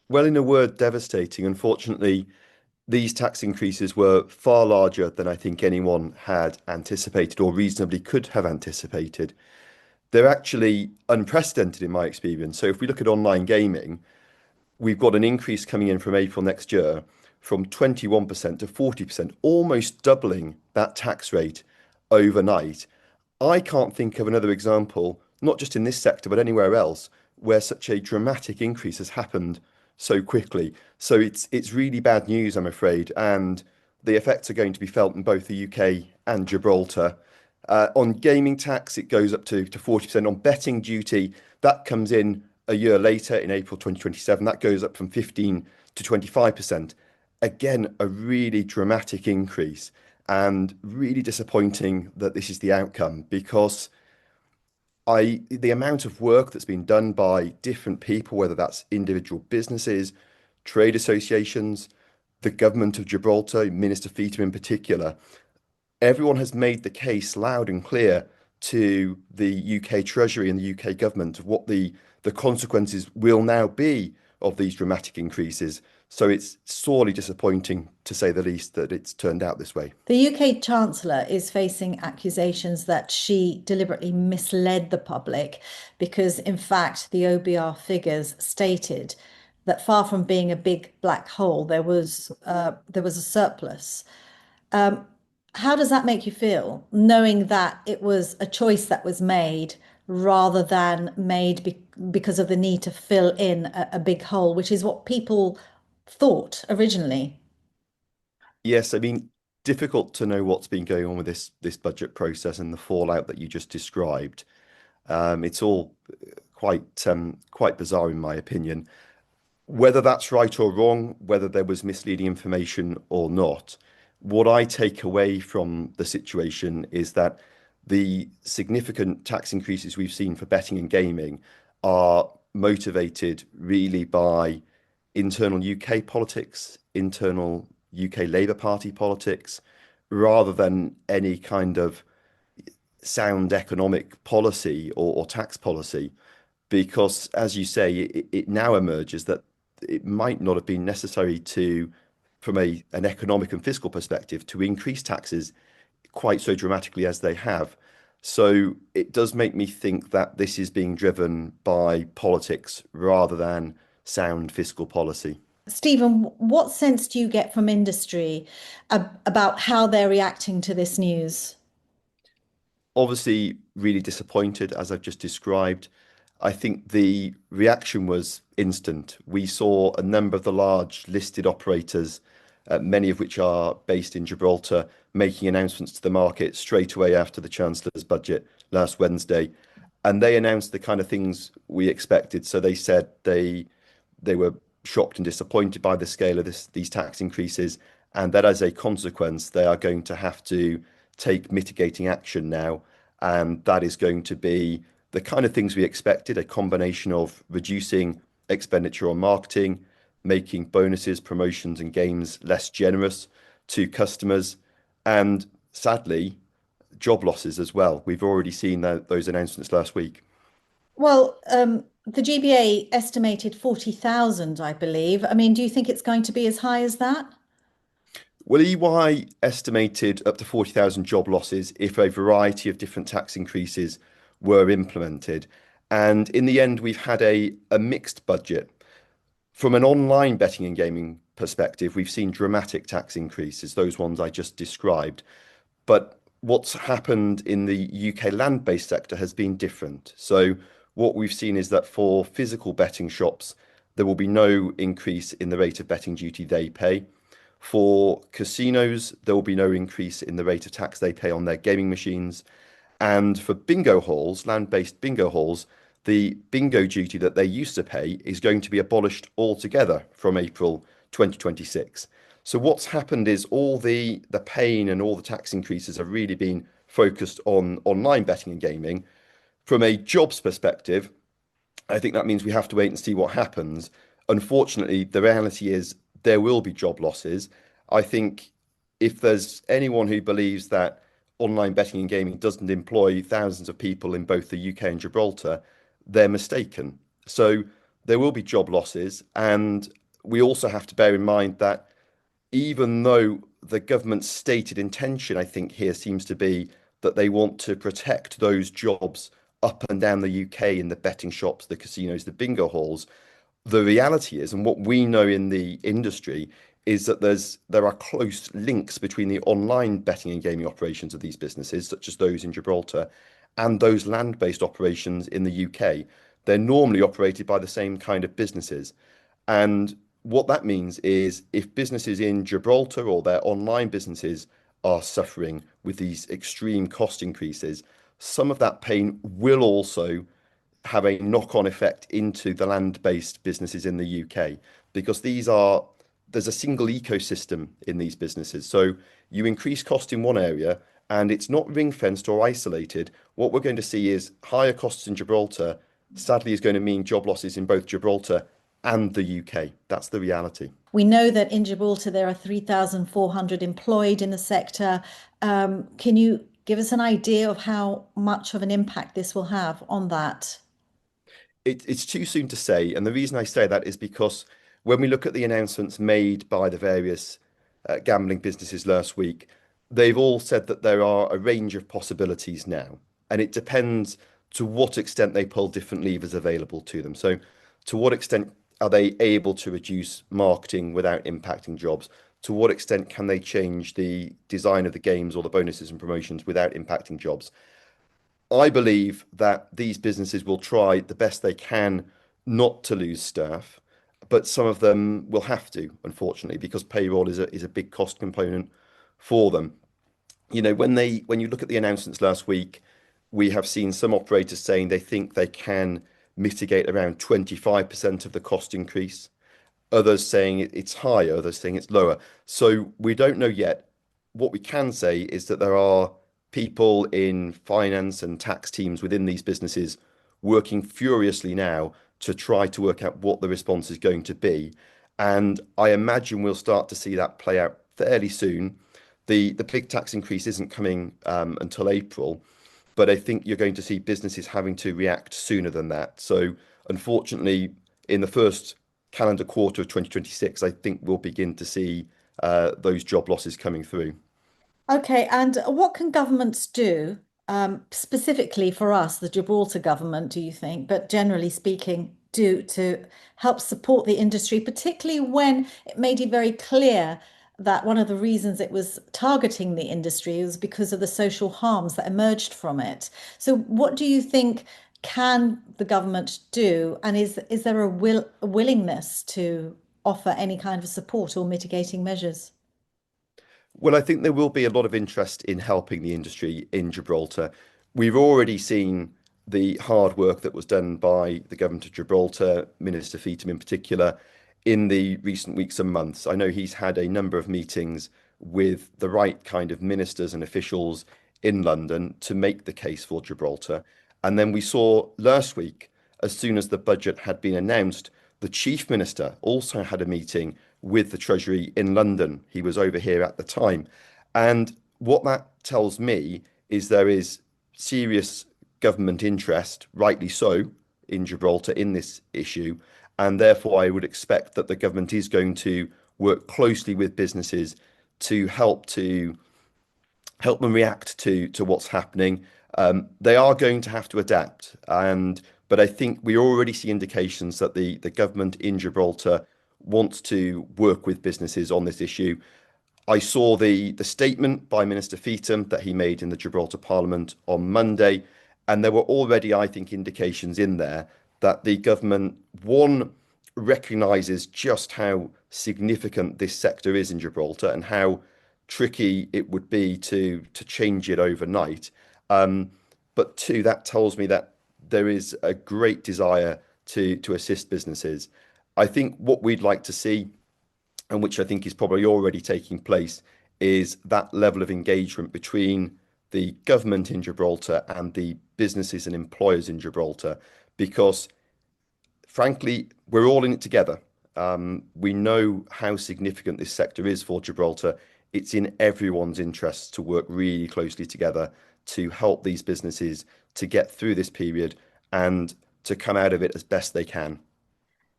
Well, in a word, devastating. Unfortunately, these tax increases were far larger than I think anyone had anticipated or reasonably could have anticipated. They're actually unprecedented in my experience. So if we look at online gaming, we've got an increase coming in from April next year from 21% to 40%, almost doubling that tax rate overnight. I can't think of another example, not just in this sector, but anywhere else, where such a dramatic increase has happened so quickly. So it's really bad news, I'm afraid, and the effects are going to be felt in both the UK and Gibraltar. On gaming tax, it goes up to 40%. On betting duty, that comes in a year later in April 2027. That goes up from 15 to 25%. Again, a really dramatic increase and really disappointing that this is the outcome because the amount of work that's been done by different people, whether that's individual businesses, trade associations, the government of Gibraltar, Minister Feetham in particular, everyone has made the case loud and clear to the UK Treasury and the UK government of what the consequences will now be of these dramatic increases. So it's sorely disappointing, to say the least, that it's turned out this way. The UK Chancellor is facing accusations that she deliberately misled the public because, in fact, the OBR figures stated that far from being a big black hole, there was a surplus. Um, how does that make you feel, knowing that it was a choice that was made rather than made because of the need to fill in a big hole, which is what people thought originally? Yes, I mean, difficult to know what's been going on with this budget process and the fallout that you just described. It's all quite bizarre in my opinion. Whether that's right or wrong, whether there was misleading information or not, what I take away from the situation is that the significant tax increases we've seen for betting and gaming are motivated really by internal UK politics, internal UK Labour Party politics, rather than any kind of sound economic policy or tax policy. Because, as you say, it now emerges that it might not have been necessary to, from an economic and fiscal perspective, to increase taxes quite so dramatically as they have. So it does make me think that this is being driven by politics rather than sound fiscal policy. Stephen, what sense do you get from industry about how they're reacting to this news? Obviously, really disappointed, as I've just described. I think the reaction was instant. We saw a number of the large listed operators, many of which are based in Gibraltar, making announcements to the market straight away after the Chancellor's budget last Wednesday. And they announced the kind of things we expected. So they said they were shocked and disappointed by the scale of these tax increases, and that as a consequence, they are going to have to take mitigating action now. And that is going to be the kind of things we expected, a combination of reducing expenditure on marketing, making bonuses, promotions, and games less generous to customers, and sadly, job losses as well. We've already seen those announcements last week. Well, the GBA estimated 40,000, I believe. I mean, do you think it's going to be as high as that? Well, EY estimated up to 40,000 job losses if a variety of different tax increases were implemented. And in the end, we've had a mixed budget. From an online betting and gaming perspective, we've seen dramatic tax increases, those ones I just described. But what's happened in the UK land-based sector has been different. So what we've seen is that for physical betting shops, there will be no increase in the rate of betting duty they pay. For casinos, there will be no increase in the rate of tax they pay on their gaming machines. And for bingo halls, land-based bingo halls, the bingo duty that they used to pay is going to be abolished altogether from April 2026. So what's happened is all the pain and all the tax increases have really been focused on online betting and gaming. From a jobs perspective, I think that means we have to wait and see what happens. Unfortunately, the reality is there will be job losses. I think if there's anyone who believes that online betting and gaming doesn't employ thousands of people in both the UK and Gibraltar, they're mistaken. So there will be job losses. And we also have to bear in mind that even though the government's stated intention, I think, here seems to be that they want to protect those jobs up and down the UK in the betting shops, the casinos, the bingo halls, the reality is, and what we know in the industry, is that there are close links between the online betting and gaming operations of these businesses, such as those in Gibraltar, and those land-based operations in the UK. They're normally operated by the same kind of businesses. And what that means is if businesses in Gibraltar or their online businesses are suffering with these extreme cost increases, some of that pain will also have a knock-on effect into the land-based businesses in the UK because there's a single ecosystem in these businesses. So you increase cost in one area and it's not ring-fenced or isolated. What we're going to see is higher costs in Gibraltar, sadly, is going to mean job losses in both Gibraltar and the UK. That's the reality. We know that in Gibraltar there are 3,400 employed in the sector. Can you give us an idea of how much of an impact this will have on that? It's too soon to say. And the reason I say that is because when we look at the announcements made by the various gambling businesses last week, they've all said that there are a range of possibilities now. And it depends to what extent they pull different levers available to them. So, to what extent are they able to reduce marketing without impacting jobs? To what extent can they change the design of the games or the bonuses and promotions without impacting jobs? I believe that these businesses will try the best they can not to lose staff, but some of them will have to, unfortunately, because payroll is a big cost component for them. When you look at the announcements last week, we have seen some operators saying they think they can mitigate around 25% of the cost increase. Others saying it's higher, others saying it's lower. So we don't know yet. What we can say is that there are people in finance and tax teams within these businesses working furiously now to try to work out what the response is going to be. And I imagine we'll start to see that play out fairly soon. The big tax increase isn't coming until April, but I think you're going to see businesses having to react sooner than that. So unfortunately, in the first calendar quarter of 2026, I think we'll begin to see those job losses coming through. Okay, and what can governments do, specifically for us, the Gibraltar government, do you think, but generally speaking, do to help support the industry, particularly when it made it very clear that one of the reasons it was targeting the industry was because of the social harms that emerged from it. So what do you think can the government do, and is there a willingness to offer any kind of support or mitigating measures? Well, I think there will be a lot of interest in helping the industry in Gibraltar. We've already seen the hard work that was done by the government of Gibraltar, Minister Feetham in particular, in the recent weeks and months. I know he's had a number of meetings with the right kind of ministers and officials in London to make the case for Gibraltar. And then we saw last week, as soon as the budget had been announced, the Chief Minister also had a meeting with the Treasury in London. He was over here at the time. And what that tells me is there is serious government interest, rightly so, in Gibraltar in this issue. And therefore, I would expect that the government is going to work closely with businesses to help them react to what's happening. They are going to have to adapt, but I think we already see indications that the government in Gibraltar wants to work with businesses on this issue. I saw the statement by Minister Feetham that he made in the Gibraltar Parliament on Monday, and there were already, I think, indications in there that the government, one, recognises just how significant this sector is in Gibraltar and how tricky it would be to change it overnight. But two, that tells me that there is a great desire to assist businesses. I think what we'd like to see, and which I think is probably already taking place, is that level of engagement between the government in Gibraltar and the businesses and employers in Gibraltar, because frankly, we're all in it together. We know how significant this sector is for Gibraltar. It's in everyone's interests to work really closely together to help these businesses to get through this period and to come out of it as best they can.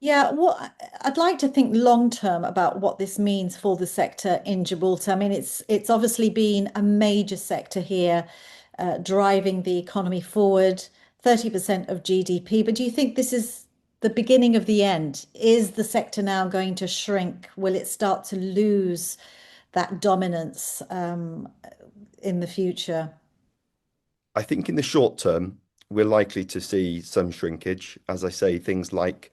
Yeah, well, I'd like to think long term about what this means for the sector in Gibraltar. I mean, it's obviously been a major sector here, driving the economy forward, 30% of GDP. But do you think this is the beginning of the end? Is the sector now going to shrink? Will it start to lose that dominance in the future? I think in the short term, we're likely to see some shrinkage. As I say, things like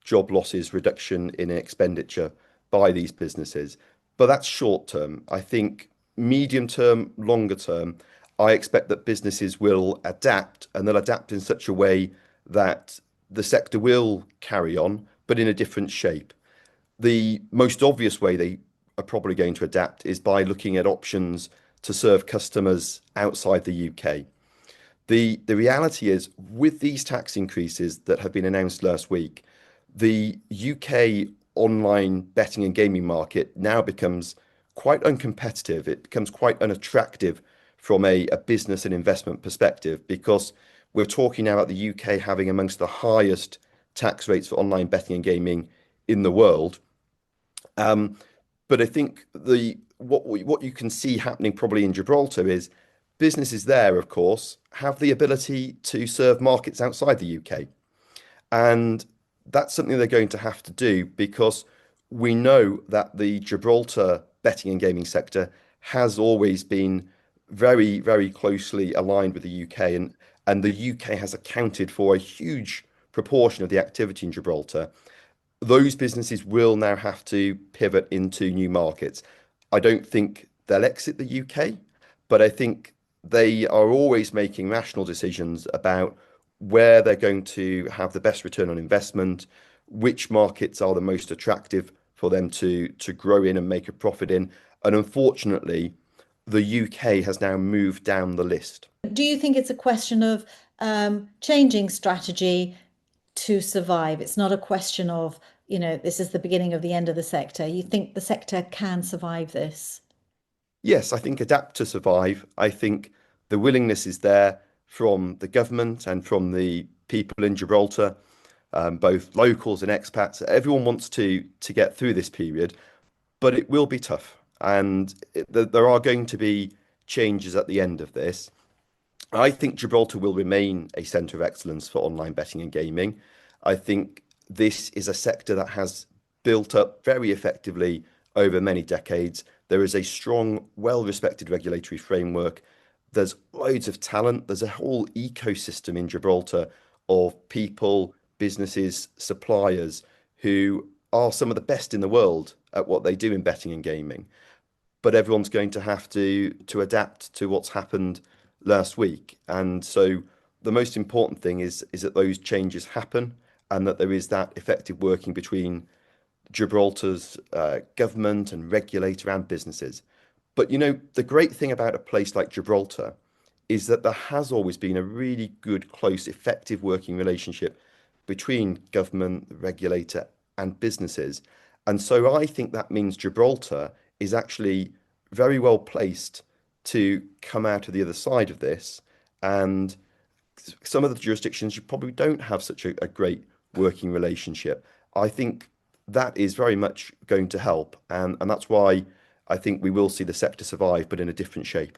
job losses, reduction in expenditure by these businesses. But that's short term. I think medium term, longer term, I expect that businesses will adapt and they'll adapt in such a way that the sector will carry on, but in a different shape. The most obvious way they are probably going to adapt is by looking at options to serve customers outside the UK. The reality is, with these tax increases that have been announced last week, the UK online betting and gaming market now becomes quite uncompetitive. It becomes quite unattractive from a business and investment perspective because we're talking now about the UK having amongst the highest tax rates for online betting and gaming in the world. Um, but I think what you can see happening probably in Gibraltar is businesses there, of course, have the ability to serve markets outside the UK. And that's something they're going to have to do because we know that the Gibraltar betting and gaming sector has always been very, very closely aligned with the UK, and the UK has accounted for a huge proportion of the activity in Gibraltar. Those businesses will now have to pivot into new markets. I don't think they'll exit the UK, but I think they are always making rational decisions about where they're going to have the best return on investment, which markets are the most attractive for them to grow in and make a profit in. And unfortunately, the UK has now moved down the list. Do you think it's a question of changing strategy to survive? It's not a question of, this is the beginning of the end of the sector. You think the sector can survive this? Yes, I think adapt to survive. I think the willingness is there from the government and from the people in Gibraltar, both locals and expats. Everyone wants to get through this period, but it will be tough, and there are going to be changes at the end of this. I think Gibraltar will remain a centre of excellence for online betting and gaming. I think this is a sector that has built up very effectively over many decades. There is a strong, well-respected regulatory framework. There's loads of talent. There's a whole ecosystem in Gibraltar of people, businesses, suppliers who are some of the best in the world at what they do in betting and gaming, but everyone's going to have to adapt to what's happened last week. And so the most important thing is that those changes happen and that there is that effective working between Gibraltar's government and regulator and businesses. But the great thing about a place like Gibraltar is that there has always been a really good, close, effective working relationship between government, the regulator, and businesses. And so I think that means Gibraltar is actually very well placed to come out of the other side of this. And some of the jurisdictions you probably don't have such a great working relationship. I think that is very much going to help. And that's why I think we will see the sector survive, but in a different shape.